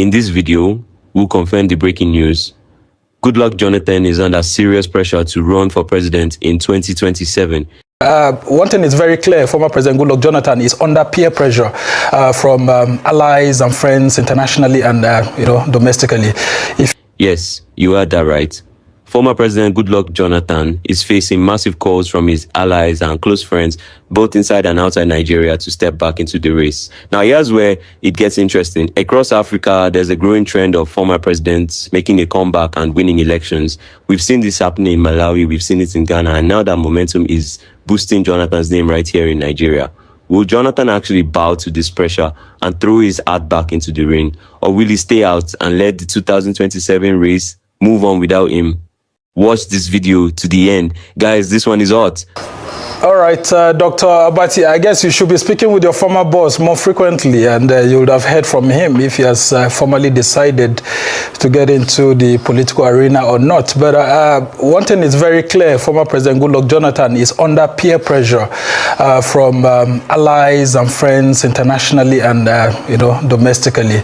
In this video, we'll confirm the breaking news. Goodluck Jonathan is under serious pressure to run for president in 2027. One thing is very clear: former President Goodluck Jonathan is under peer pressure from allies and friends internationally and domestically. Yes, you heard that right. Former President Goodluck Jonathan is facing massive calls from his allies and close friends, both inside and outside Nigeria, to step back into the race. Now, here's where it gets interesting. Across Africa, there's a growing trend of former presidents making a comeback and winning elections. We've seen this happening in Malawi, we've seen it in Ghana, and now that momentum is boosting Jonathan's name right here in Nigeria. Will Jonathan actually bow to this pressure and throw his heart back into the ring? Or will he stay out and let the 2027 race move on without him? Watch this video to the end. Guys, this one is hot. All right, Dr. Abati, I guess you should be speaking with your former boss more frequently, and you would have heard from him if he has formally decided to get into the political arena or not. But one thing is very clear: former President Goodluck Jonathan is under peer pressure from allies and friends internationally and domestically.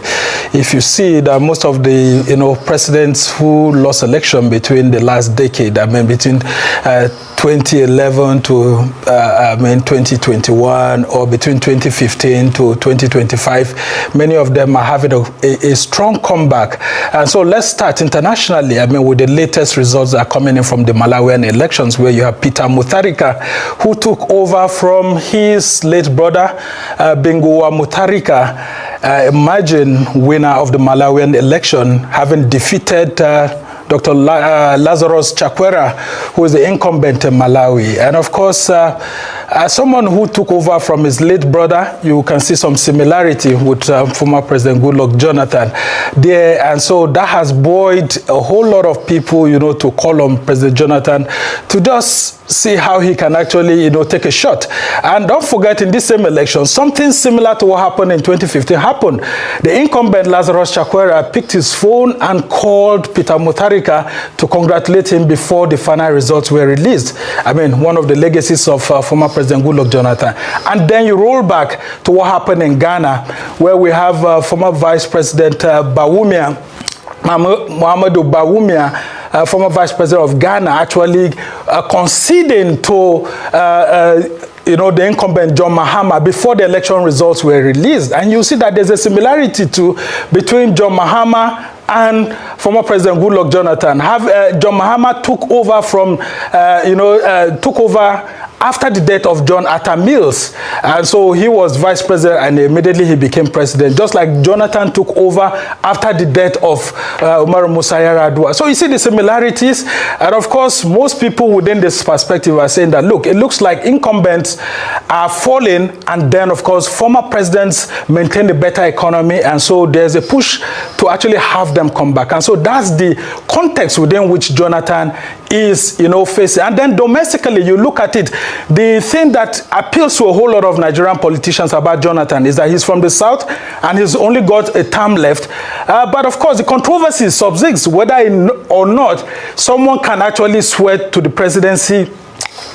If you see that most of the presidents who lost election between the last decade, between 2011 to 2021, or between 2015 to 2025, many of them are having a strong comeback. And so let's start internationally, with the latest results that are coming in from the Malawian elections, where you have Peter Mutharika, who took over from his late brother, Binguwa Mutharika. Imagine winner of the Malawian election, having defeated Dr. Lazarus Chakwera, who is the incumbent in Malawi. And of course, as someone who took over from his late brother, you can see some similarity with former President Goodluck Jonathan there. And so that has buoyed a whole lot of people, to call on President Jonathan to just see how he can actually, take a shot. And don't forget, in this same election, something similar to what happened in 2015 happened. The incumbent Lazarus Chakwera picked his phone and called Peter Mutharika to congratulate him before the final results were released. One of the legacies of former President Goodluck Jonathan. And then you roll back to what happened in Ghana, where we have former Vice President Muhammadu Bawumia, former Vice President of Ghana, actually conceding to the incumbent John Mahama before the election results were released. And you see that there's a similarity between John Mahama and former President Goodluck Jonathan. John Mahama took over after the death of John Atta Mills. And so he was vice president and immediately he became president, just like Jonathan took over after the death of Umar Musa Yar'Adua. So you see the similarities. And of course, most people within this perspective are saying that, look, it looks like incumbents are falling, and then of course, former presidents maintain a better economy. And so there's a push to actually have them come back. And so that's the context within which Jonathan is, facing. And then domestically, you look at it, the thing that appeals to a whole lot of Nigerian politicians about Jonathan is that he's from the south and he's only got a term left. But of course, the controversy subsists whether or not someone can actually swear to the presidency,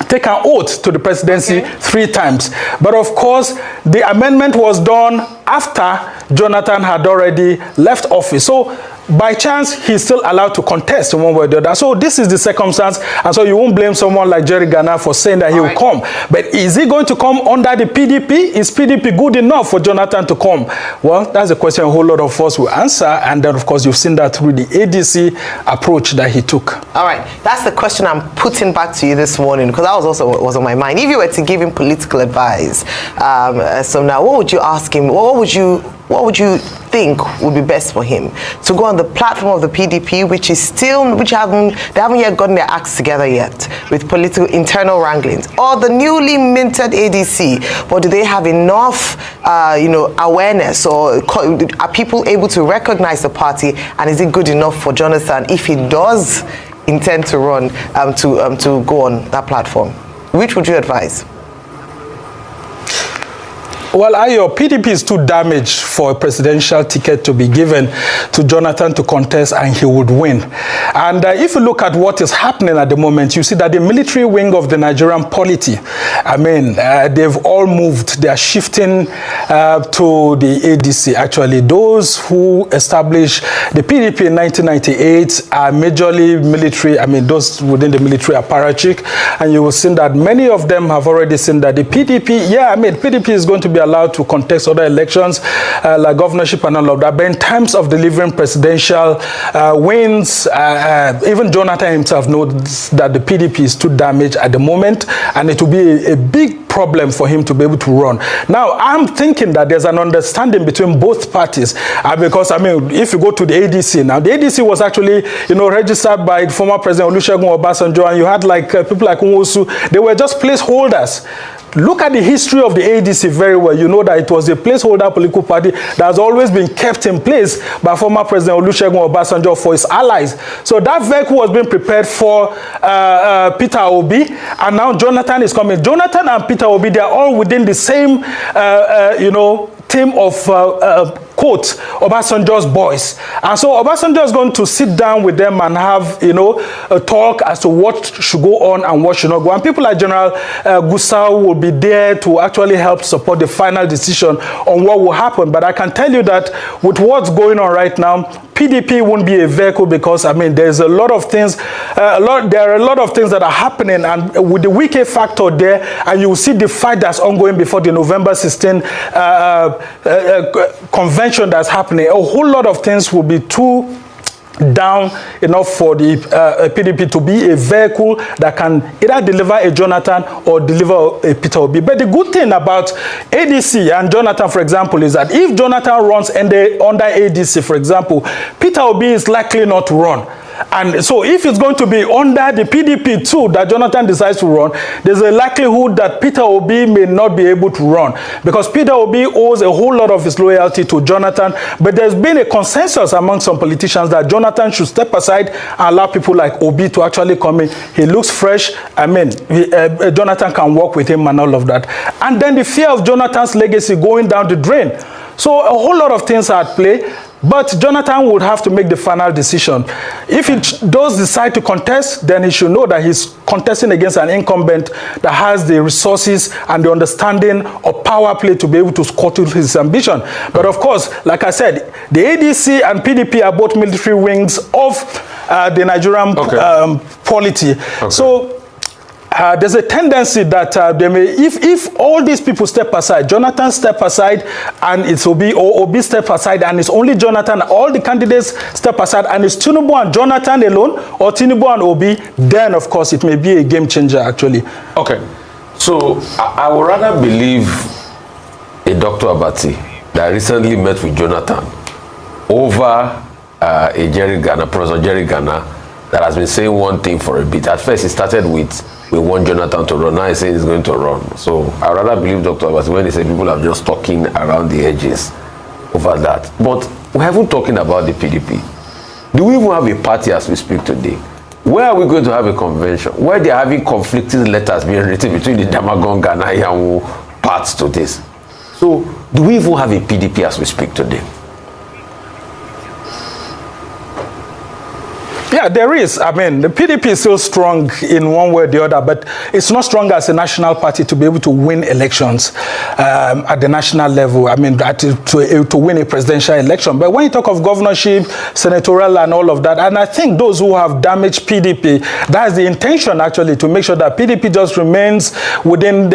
take an oath to the presidency 3 times. But of course, the amendment was done after Jonathan had already left office. So by chance, he's still allowed to contest in one way or the other. So this is the circumstance, and so you won't blame someone like Jerry Garner for saying that he will come. But is he going to come under the PDP? Is PDP good enough for Jonathan to come? Well, that's a question a whole lot of us will answer, and then of course you've seen that through the ADC approach that he took. All right, that's the question I'm putting back to you this morning, because that was also what was on my mind. If you were to give him political advice, so now what would you ask him? What would you think would be best for him? To go on the platform of the PDP, they haven't yet gotten their acts together yet with political internal wranglings, or the newly minted ADC, but do they have enough awareness, or are people able to recognize the party, and is it good enough for Jonathan if he does intend to run to go on that platform? Which would you advise? Well, Ayo, PDP is too damaged for a presidential ticket to be given to Jonathan to contest, and he would win. And if you look at what is happening at the moment, you see that the military wing of the Nigerian polity, I mean, they've all moved. They are shifting to the ADC, actually. Those who established the PDP in 1998 are majorly military, I mean, those within the military apparatchik. And you will see that many of them have already seen that the PDP, yeah, I mean, PDP is going to be allowed to contest other elections like governorship and all of that. But in terms of delivering presidential wins, even Jonathan himself knows that the PDP is too damaged at the moment, and it will be a big problem for him to be able to run. Now, I'm thinking that there's an understanding between both parties because, I mean, if you go to the ADC now, the ADC was actually, you know, registered by former President Olusegun Obasanjo, and you had like people like Nwosu. They were just placeholders. Look at the history of the ADC very well. You know that it was a placeholder political party that has always been kept in place by former President Olusegun Obasanjo for his allies. So that vehicle was being prepared for Peter Obi, and now Jonathan is coming. Jonathan and Peter Obi, they are all within the same, you know, team of quote Obasanjo's boys, and so Obasanjo is going to sit down with them and have, you know, a talk as to what should go on and what should not go. And people like General Gusau will be there to actually help support the final decision on what will happen. But I can tell you that with what's going on right now, PDP won't be a vehicle because, I mean, there's a lot of things, there are a lot of things that are happening, and with the Wike factor there, and you will see the fight that's ongoing before the November 16 convention that's happening. A whole lot of things will be too down enough for the PDP to be a vehicle that can either deliver a Jonathan or deliver a Peter Obi. But the good thing about ADC and Jonathan, for example, is that if Jonathan runs under ADC, for example, Peter Obi is likely not to run. And so if it's going to be under the PDP too that Jonathan decides to run, there's a likelihood that Peter Obi may not be able to run, because Peter Obi owes a whole lot of his loyalty to Jonathan. But there's been a consensus among some politicians that Jonathan should step aside and allow people like Obi to actually come in. He looks fresh. I mean, Jonathan can work with him and all of that. And then the fear of Jonathan's legacy going down the drain. So a whole lot of things are at play. But Jonathan would have to make the final decision. If he does decide to contest, then he should know that he's contesting against an incumbent that has the resources and the understanding of power play to be able to scuttle his ambition. But of course, like I said, the ADC and PDP are both military wings of the Nigerian polity. Okay. So there's a tendency that they may, if all these people step aside, Jonathan step aside and it's Obi, or Obi step aside and it's only Jonathan, all the candidates step aside and it's Tinubu and Jonathan alone, or Tinubu and Obi, then of course it may be a game changer actually. Okay, so I would rather believe a Dr. Abati that recently met with Jonathan over a Jerry Ghana, Professor Jerry Ghana, that has been saying one thing for a bit. At first he started with, we want Jonathan to run. Now he's saying he's going to run. So I rather believe Dr. Abbas when he said people are just talking around the edges over that. But we haven't talking about the PDP. Do we even have a party as we speak today? Where are we going to have a convention? Where they are having conflicting letters being written between the Damagon and Ayamu parts to this? So do we even have a PDP as we speak today? Yeah, there is. I mean, the PDP is still strong in one way or the other, but it's not strong as a national party to be able to win elections at the national level. I mean, to win a presidential election. But when you talk of governorship, senatorial and all of that, and I think those who have damaged PDP, that's the intention actually, to make sure that PDP just remains within,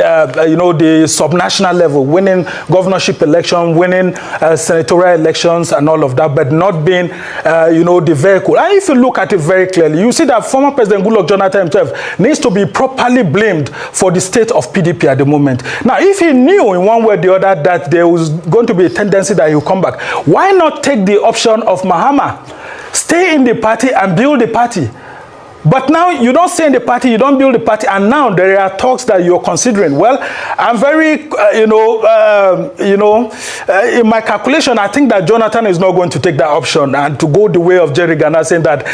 you know, the subnational level, winning governorship election, winning senatorial elections and all of that, but not being, you know, the vehicle. And if you look at it very clearly, you see that former President Goodluck Jonathan himself needs to be properly blamed for the state of PDP at the moment. Now, if he knew in one way or the other that there was going to be a tendency that he will come back, why not take the option of Mahama? Stay in the party and build the party. But now you don't stay in the party, you don't build the party, and now there are talks that you're considering. Well, I'm very, in my calculation, I think that Jonathan is not going to take that option and to go the way of Jerry Ghana, saying that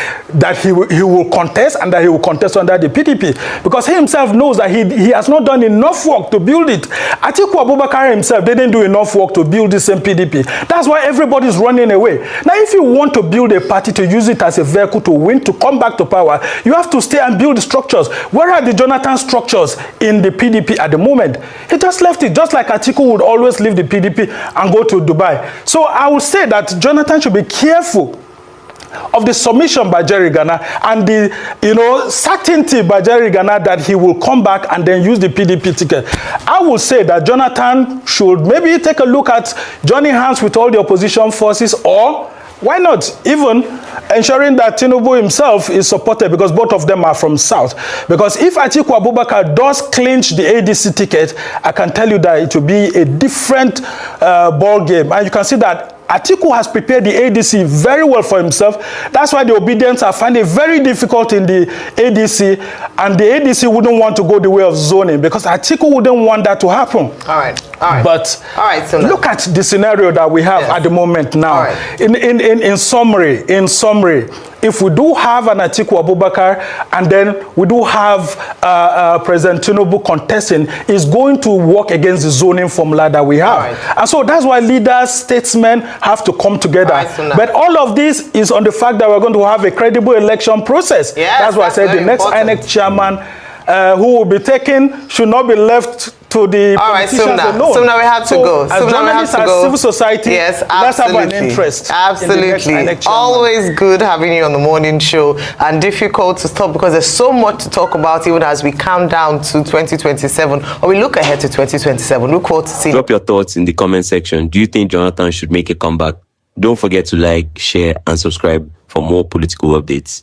he will contest and that he will contest under the PDP, because he himself knows that he has not done enough work to build it. Atiku Abubakar himself didn't do enough work to build the same PDP. That's why everybody's running away. Now, if you want to build a party to use it as a vehicle to win, to come back to power, you have to stay and build structures. Where are the Jonathan structures in the PDP at the moment? He just left it, just like Atiku would always leave the PDP and go to Dubai. So I would say that Jonathan should be careful of the submission by Jerry Ghana and the certainty by Jerry Ghana that he will come back and then use the PDP ticket. I will say that Jonathan should maybe take a look at joining hands with all the opposition forces, or why not even ensuring that Tinubu himself is supported, because both of them are from South. Because if Atiku Abubakar does clinch the ADC ticket, I can tell you that it will be a different ball game. And you can see that Atiku has prepared the ADC very well for himself. That's why the Obedience are finding it very difficult in the ADC, and the ADC wouldn't want to go the way of zoning, because Atiku wouldn't want that to happen. All right. But so look at the scenario that we have at the moment now. Right. In summary, if we do have an Atiku Abubakar and then we do have President Tinubu contesting, is going to work against the zoning formula that we have. Right. And so that's why leaders, statesmen have to come together. But all of this is on the fact that we're going to have a credible election process. Yes, that's why I said the next important. INEC chairman who will be taken should not be left to the politicians alone. So now we have to go. As journalists, as civil society, yes, let's have an interest. Absolutely. Always good having you on the morning show, and difficult to stop because there's so much to talk about even as we count down to 2027, or we look ahead to 2027. Look forward to seeing. Drop your thoughts in the comment section. Do you think Jonathan should make a comeback? Don't forget to like, share, and subscribe for more political updates.